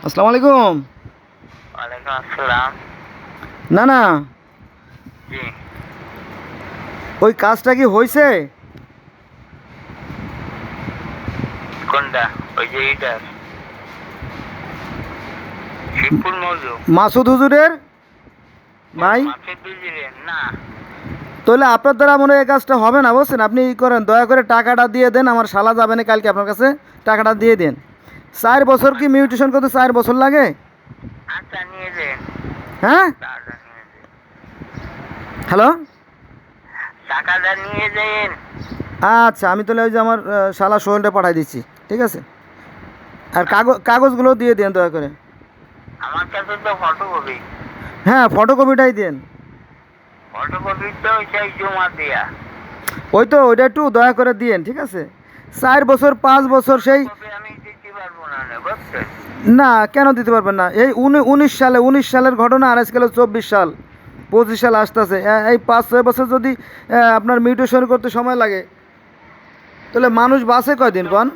আসসালামু আলাইকুম। ওয়ালাইকুম আসসালাম। না না, জি, ওই কাজটা কি হয়েছে? কোনটা? ওই যে এইটা শিবপুর মৌজু মাসুদ হুজুরের ভাই? মাছের বিজিলেন না। তাহলে আপনার দ্বারা মনে হয় এই কাজটা হবে না, বুঝছেন? আপনি ই করেন, দয়া করে টাকাটা দিয়ে দেন। আমার শালা যাবে না কালকে আপনার কাছে, টাকাটা দিয়ে দেন। 4 বছর কি মিউটেশন করতে 4 বছর লাগে? আচ্ছা, নিয়ে যান। হ্যাঁ, টাকাটা নিয়ে যান, হ্যালো। টাকাটা নিয়ে যান। আচ্ছা, আমি তাহলে ওই যে আমার শালা সোহেলটা পাঠাই দিচ্ছি, ঠিক আছে? আর কাগজগুলো দিয়ে দেন দয়া করে। আমার কাছে তো ফটোকপি। হ্যাঁ, ফটোকপিটাই দেন। ফটোকপি তো সেই জমা দিয়া। ওই তো ওইটা একটু দয়া করে দিয়েন, ঠিক আছে? 4 বছর 5 বছর সেই। ফটোকপি আমি দিতে পারবো না, বুঝছেন? না, কেন দিতে পারবেন না? এই 19 সালের ঘটনা, আর আজকাল 24 সাল, 25 সাল আসতেছে। এই 5-6 বছর যদি আপনার মিউটেশন করতে সময় লাগে, তাহলে মানুষ বাঁচে কয়দিন কন?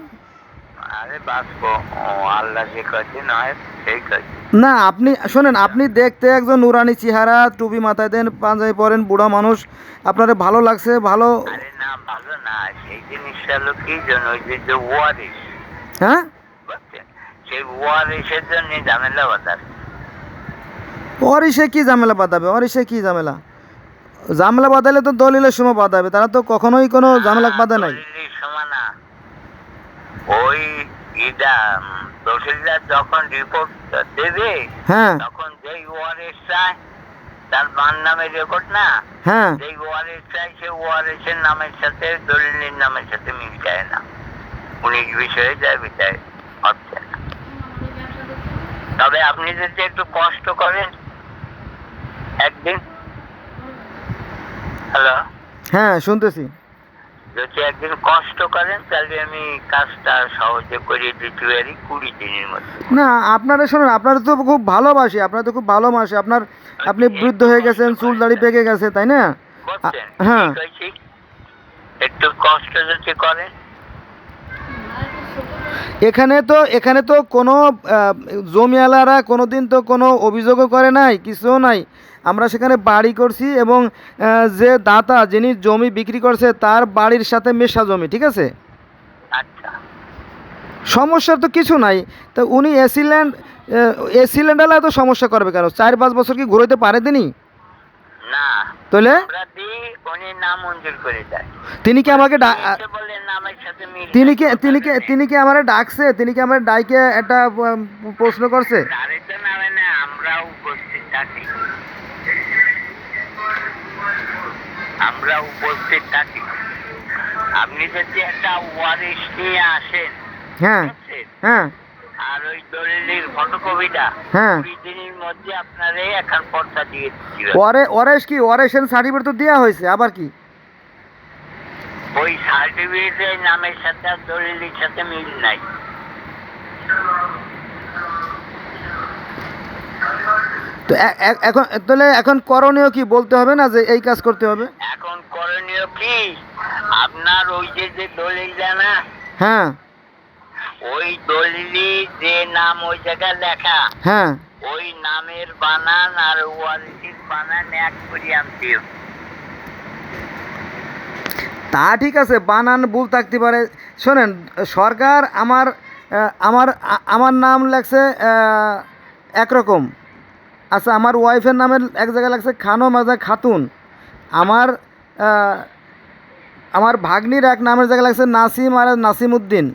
আরে বাঁচবো, ও আল্লাহ যে কদিন হয় সেই কদিন। না, আপনি শোনেন, আপনি দেখতে একজন নুরানি চেহারা, টুপি মাথায় দেন, পাঞ্জাবি পরেন, বুড়া মানুষ। আপনার ভালো লাগছে, ভালো। আরে না, ভালো না, সেই জিনিসটা হলো কি জন্য, ওই যে ওয়ারিস, হ্যাঁ, বুঝছেন? সেই ওয়ারিসের জন্য ঝামেলা বাঁধার। অরিসে কি ঝামেলা বাঁধাবে? অরিসে কি ঝামেলা? ঝামেলা বাঁধালে তো দলিলের সময় বাঁধাবে, তারা তো কখনোই কোনো ঝামেলা বাঁধে নাই। দলিলের সমানা ওই ইটা তহসিলদার যখন রিপোর্ট দেবে, হ্যাঁ তখন যেই ওয়ারিস চায় তার বান নামে রেকর্ড না, হ্যাঁ, যেই ওয়ারিস চায় সে ওয়ারিসের নামের সাথে দলিলের নামের সাথে মিল যায় না, 19-20 হয়ে যায়, বিদায় হচ্ছে না। তবে আপনি যদি একটু কষ্ট করেন একদিন, হ্যালো, হ্যাঁ শুনতেছি। যদি একদিন কষ্ট করেন তাহলে আমি কাজটা সহজে করিয়ে দিতে পারি 20 দিনের মধ্যে। না, আপনারা শোনেন, আপনারা তো খুব ভালোবাসি, আপনারা তো খুব ভালোবাসি আপনার। আপনি বৃদ্ধ হয়ে গেছেন, চুল দাড়ি পেকে গেছে, তাই না? বুঝছেন? হ্যাঁ, ঠিক আছে, একটু কষ্ট যদি করেন। এখানে তো কোনো জমিওয়ালারা কোনো দিন তো কোনো অভিযোগও করে নাই, কিছুও নাই। আমরা সেখানে বাড়ি করছি, এবং যে দাতা যিনি জমি বিক্রি করছে তার বাড়ির সাথে মেশা জমি, ঠিক আছে? আচ্ছা, সমস্যার তো কিছু নাই। তো উনি এসিল্যান্ড এত সমস্যা করবে কেন? 4-5 বছর কি ঘুরাইতে পারে তিনি? না, তাহলে আমরা দিই, উনি নাম মঞ্জুর করে দেয়। তিনি কি আমাকে এসে বলে নামের সাথে মিল তিনি নাই, কি তিনি কি কথাটা নেই। তিনি কি আমারে ডাকছে? তিনি কি আমার ডাইকে একটা প্রশ্ন করছে? তারে তো নামে না, আমরা উপস্থিত থাকি, আমরা উপস্থিত থাকি। আপনি যদি একটা ওয়ারিশ নিয়ে আসেন, হ্যাঁ বুঝছেন? হ্যাঁ আর ওই দলিলের ফটোকপিটা হ্যাঁ। 20 দিনের মধ্যে আপনারে এখন পর্চা দিয়ে দিচ্ছি। ওয়ারেসের সার্টিফিকেট তো দেওয়া হয়েছে, আবার কি? ওই সার্টিফিকেটের নামের সাথে আর দলিলের সাথে মিল নাই। তো এখন তাহলে এখন করণীয় কি বলতে হবে না, যে এই কাজ করতে হবে? এখন করণীয় কি, আপনার ওই যে যে দলিলটা না, হ্যাঁ ওই দলিলে যে নাম ওই জায়গায় লেখা, হ্যাঁ। ওই নামের বানান আর ওয়ারিসের বানান এক করে আনতে হবে। তা ঠিক আছে, বানান ভুল থাকতে পারে। শোনেন, সরকার আমার নাম লাগছে একরকম। আচ্ছা, আমার ওয়াইফের নামের এক জায়গায় লাগছে খানো মাজা খাতুন। আমার আহ, আমার ভাগ্নির এক নামের জায়গায় লাগছে নাসিম আর নাসিম উদ্দিন।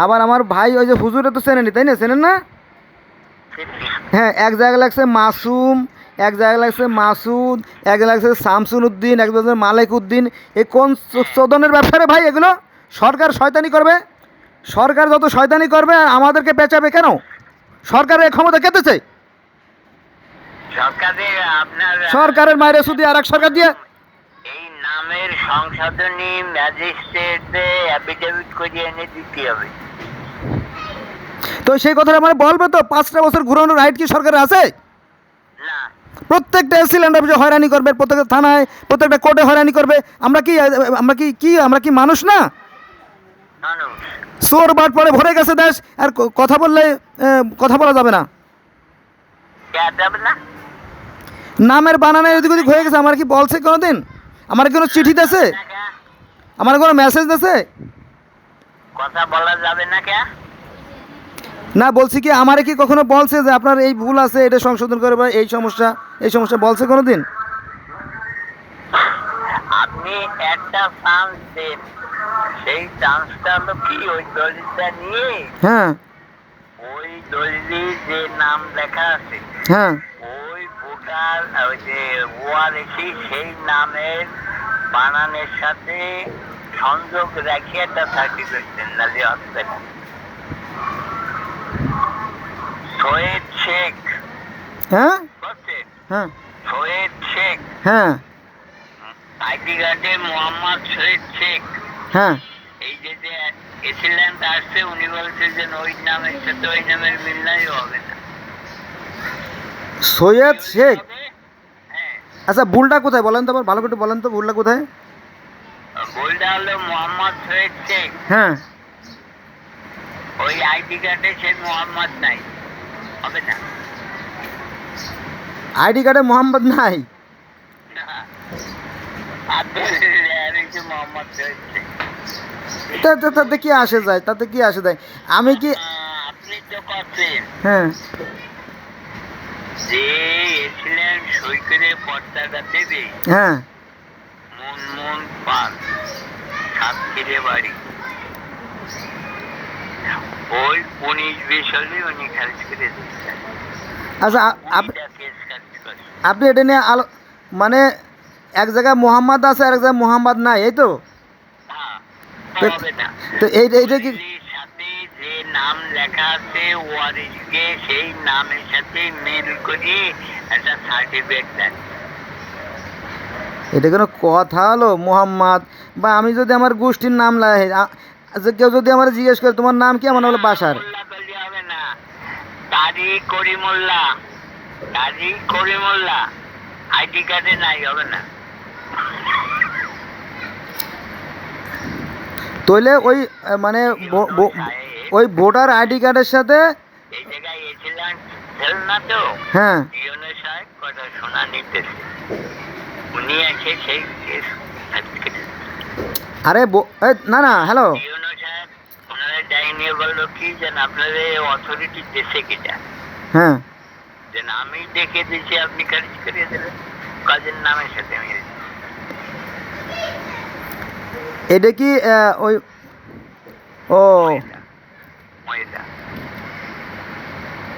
আবার আমার ভাই ওই যে হুজুরে তো চেনেনি, তাই না? চেনেন না? হ্যাঁ, এক জায়গায় লাগছে মাসুম, এক জায়গায় লাগছে মাসুদ, এক জায়গায় লাগছে শামসুল উদ্দিন, এক জায়গায় মালিক উদ্দিন। এই কোন চোদনের ব্যাপারে ভাই এগুলো? সরকার শয়তানি করবে। সরকার যত শয়তানি করবে, আর আমাদেরকে বেচাবে কেন? সরকারের এই ক্ষমতা কেটে চাই? সরকারের আপনার সরকারের মায়ের সুদি আর এক সরকার দিয়ে। এই নামের সংশোধনী ম্যাজিস্ট্রেটে অ্যাফিডেভিট করে এনে দিতে হবে। তো সেই কথাটা আমার বলবে তো? 5টা বছর ঘুরানোর রাইট কি সরকারের আছে? না, প্রত্যেকটা এসিল্যান্ড অফিসে হয়রানি করবে, প্রত্যেকটা থানায়, প্রত্যেকটা কোর্টে হয়রানি করবে। আমরা কি মানুষ না? মানুষ চোর বাট পরে ভরে গেছে দেশ, আর কথা বললে কথা বলা যাবে না। কে যাবে না? নামের বানানে এদিক ওদিক হয়ে গেছে। আমার কি বলছে কোনোদিন? আমার কি কোনো চিঠি দিয়েছে? না কে? আমার কোনো মেসেজ দিয়েছে? কথা বলা যাবে না কে? না, বলছি কি আমারে কি কখনো বলছে যে আপনার এই ভুল আছে, এটা সংশোধন করে বা এই সমস্যা বলছে কোনোদিন? আপনি একটা চান্স দেন, সেই চান্সটা হলো কি, ওই দলিলটা নিয়ে হ্যাঁ ওই দলিলে যে নাম লেখা আছে হ্যাঁ ওই ভোটার ওই যে ওয়ারেসি সেই নামের বানানের সাথে সংযোগ রেখে একটা সার্টিফিকেট দেন, নাহলে আসবে না। সৈয়দ শেখ, হ্যাঁ বুঝছেন? হ্যাঁ সৈয়দ শেখ, হ্যাঁ আইডি কার্ডে মোহাম্মদ সৈয়দ শেখ, হ্যাঁ এই যে যে এসিল্যান্ড আসছে উনি বলছে যে ওই নামের সাথে ওই নামের মিল নাই, হবে না। সৈয়দ শেখ। হ্যাঁ, আচ্ছা, ভুলটা কোথায় বলেন তো, আবার ভালো করে বলেন তো ভুলটা কোথায়? ভুলটা হলো মোহাম্মদ সৈয়দ শেখ, হ্যাঁ, ওই আইডি কার্ডে সে মোহাম্মদ নাই, হবে না। আইডি কার্ডে মোহাম্মদ নাই? মোহাম্মদ সৈয়দ শেখ। তাতে কি আসে যায়? তাতে কি আসে যায়? আমি কি আপনি তো করছেন হ্যাঁ যে এছিলেন সই করে পর্দাটা দেবে হ্যাঁ মুনমুন পাল, সাতক্ষীরে বাড়ি, ওই 19-20 হলে উনি খারিজ করে দিচ্ছেন। আচ্ছা, আপনি এটা নিয়ে মানে এক জায়গায় মোহাম্মদ আছে আর এক জায়গায় মোহাম্মদ নাই, এই তো? হবে না। তো এইটা কি দলিলের সাথে যে নাম লেখা আছে ওয়ারিসকে সেই নামের সাথে মেল করে একটা সার্টিফিকেট দেন। এটা কোনো কথা হলো? মোহাম্মদ বা আমি যদি আমার গোষ্ঠীর নাম লাগে, কেউ যদি আমার জিজ্ঞেস করে তোমার নাম কি, আমার হলো বাসার। মোল্লা করলে হবে না, কাজী করিমুল্লাহ, কাজী করিমুল্লাহ আইডি কার্ডে নাই, হবে না। তাহলে ওই মানে ওই ভোটার আইডি কার্ডের সাথে এই জায়গায় এছিলেন ছিল না তো, হ্যাঁ ইউনো সাহেব কথা শোনা নিতেছে, উনি এসে সেই কেস সার্টিফিকেট, আরে না না, হ্যালো, ইউনো সাহেব ওনারা ডাইনি বললো কি যেন আপনাদের অথরিটি দেশে কিটা, হ্যাঁ যে আমি দেখে দিয়েছি আপনি খারিজ করিয়ে দেবেন, কাজের নামের সাথে মিল। এটা কি ওই ও মহিলা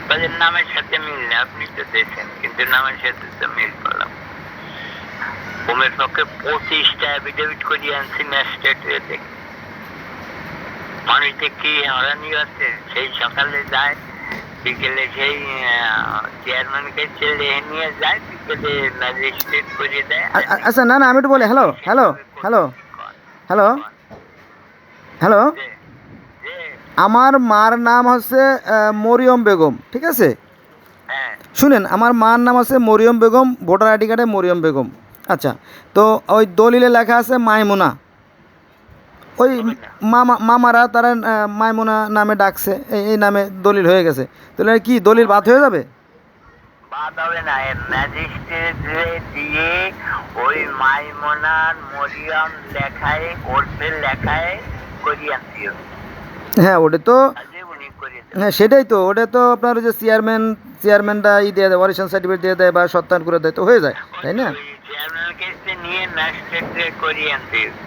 কাজের নামের সাথে মিল নেই, আপনি তো দেখছেন, কিন্তু নামের সাথে তো মিল করলাম। ওমের পক্ষে 25টা অ্যাফিডেভিট করিয়ে আনছি ম্যাজিস্ট্রেট দেখে, মানুষদের কি হরানি আছে, সেই সকালে যায় বিকেলে সেই চেয়ারম্যানকে ছেলে নিয়ে যায়, বিকেলে ম্যাজিস্ট্রেট করিয়ে দেয়। আচ্ছা, না না, আমি একটু বলি। Hello hello hello hello hello আমার মার নাম হচ্ছে মরিয়ম বেগম, ঠিক আছে? হ্যাঁ শুনেন, আমার মার নাম আছে মরিয়ম বেগম, ভোটার আইডি কার্ডে মরিয়ম বেগম। আচ্ছা, তো ওই দলিলে লেখা আছে মাইমুনা। ওই মামারা তারা মাইমুনা নামে ডাকছে, এই নামে দলিল হয়ে গেছে। তাহলে কি দলিল বাদ হয়ে যাবে? বাদ হবে না, ম্যাজিস্ট্রেট দিয়ে ওই মাইমুনার মরিয়ম লেখায় ওরফে লেখায় করিয়ে আনতে হবে। হ্যাঁ, ওটা তো উনি করিয়ে দেবেন। হ্যাঁ সেটাই তো, ওটা তো আপনার ওই যে চেয়ারম্যানটা দিয়ে দেয়, অরিজিনাল সার্টিফিকেট দিয়ে দেয় বা সত্যায়ন করে দেয়, তো হয়ে যায়, তাই না? চেয়ারম্যানকে নিয়ে ম্যাজিস্ট্রেট করিয়ে আনতে হবে।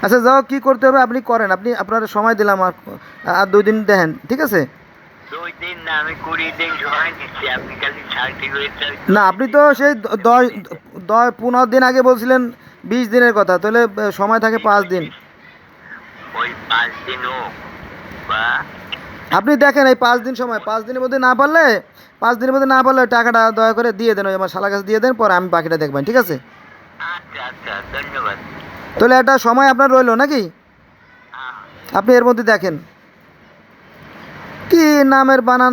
আচ্ছা, যাও, কি করতে হবে আপনি করেন, আপনি আপনার সময় দিলাম আর 2 দিন দেখেন, ঠিক আছে? 2 দিন না, আমি 20 দিন সময় দিচ্ছি, আপনি খালি সার্টিফিকেটটা। না, আপনি তো সেই 15 দিন আগে বলছিলেন 20 দিনের কথা, তাহলে সময় থাকে 5 দিন। ওই 5 দিন হোক বা আপনি দেখেন, এই 5 দিন সময়, 5 দিনের মধ্যে না পারলে 5 দিনের মধ্যে না পারলে টাকাটা দয়া করে দিয়ে দেন, ওই আমার শালা কাছে দিয়ে দেন, পরে আমি বাকিটা দেখবেন, ঠিক আছে? আচ্ছা আচ্ছা, ধন্যবাদ। তাহলে একটা সময় আপনার রইলো নাকি? হ্যাঁ। আপনি এর মধ্যে দেখেন কি নামের বানান